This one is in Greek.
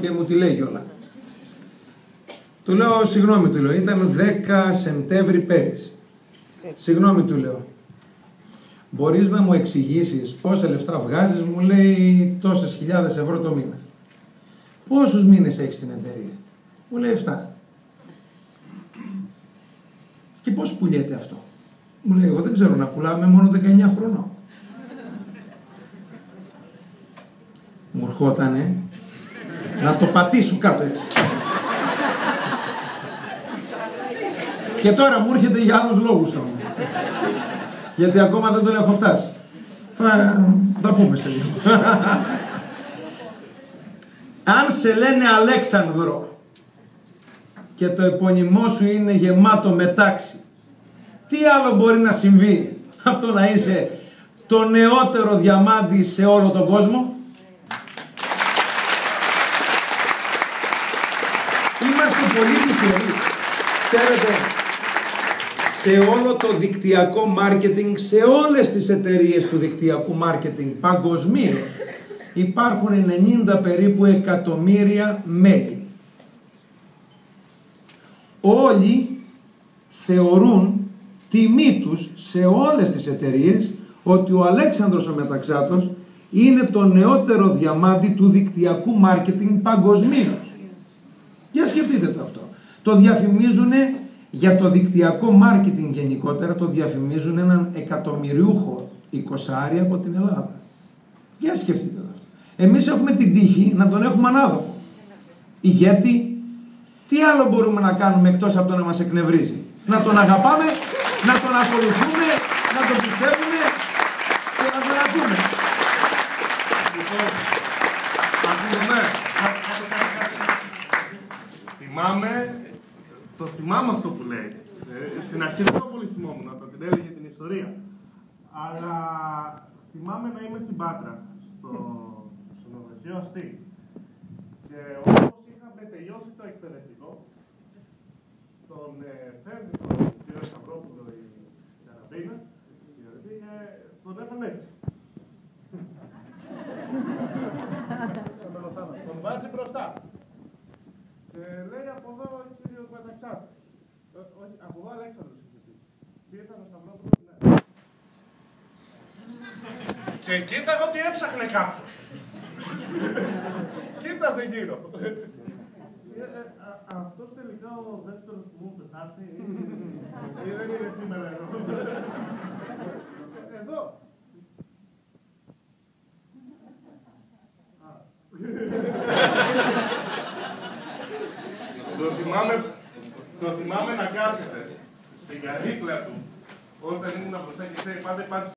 και μου τη λέει κιόλα. Του λέω, συγγνώμη, του λέω, ήταν 10 Σεπτέμβρη πέρυσι. Συγγνώμη, του λέω. Μπορείς να μου εξηγήσεις πόσα λεφτά βγάζεις? Μου λέει τόσες χιλιάδες ευρώ το μήνα. Πόσους μήνες έχεις στην εταιρεία? Μου λέει 7. Και πώς πουλιέται αυτό? Μου λέει, εγώ δεν ξέρω να πουλάμε, μόνο 19 χρονών. Μου ερχότανε να το πατήσω κάτω έτσι. Και τώρα μου έρχεται για άλλους λόγους όμως. Γιατί ακόμα δεν τον έχω φτάσει. Θα τα πούμε σε λίγο. Αν σε λένε Αλέξανδρο και το επώνυμό σου είναι γεμάτο με τάξη, τι άλλο μπορεί να συμβεί από το να είσαι το νεότερο διαμάντι σε όλο τον κόσμο? Είμαστε πολύ τυχεροί. Ξέρετε, σε όλο το δικτυακό μάρκετινγκ, σε όλες τις εταιρείες του δικτυακού μάρκετινγκ παγκοσμίως, υπάρχουν 90 περίπου εκατομμύρια μέλη. Όλοι θεωρούν τιμή τους σε όλες τις εταιρείες ότι ο Αλέξανδρος ο Μεταξάτος είναι το νεότερο διαμάντι του δικτυακού μάρκετινγκ παγκοσμίως. Για σκεφτείτε το αυτό. Το διαφημίζουν για το δικτυακό μάρκετινγκ γενικότερα, το διαφημίζουν έναν εκατομμυριούχο 20άρι από την Ελλάδα. Για σκεφτείτε το αυτό. Εμείς έχουμε την τύχη να τον έχουμε ανάδοχο. Ηγέτη, τι άλλο μπορούμε να κάνουμε εκτός από το να μας εκνευρίζει? Να τον αγαπάμε, να τον ακολουθούμε, να τον πιστεύουμε και να τον ακούμε. Θυμάμαι αυτό που λέει. Στην αρχή δεν το πολύ θυμόμουν, όταν την έλεγε την ιστορία. Αλλά θυμάμαι να είμαι στην Πάτρα, στο ξενοδοχείο Αστή. Και όπως είχαμε τελειώσει το εκπαιδευτικό, τον φέρνει τον κύριο Σταυρόπουλο η Καραμπίνα, τον έφερε έτσι. Τον βάζει μπροστά. Και λέει από εδώ ο κύριος Μεταξάτος. Όχι, από εδώ Αλέξανδρος είχε πει. Τι ήταν ο Σταυρόπουλος? Ναι. Και κοίταγα ότι έψαχνε κάποιος. Κοίταζε γύρω. Αυτός τελικά ο δεύτερος που μου πετάται ή δεν είναι σήμερα εδώ? Εδώ. Το θυμάμαι να κάθεται στην καρύκλα του όταν ήμουν μπροστά και ξέρει πάντα υπάρχει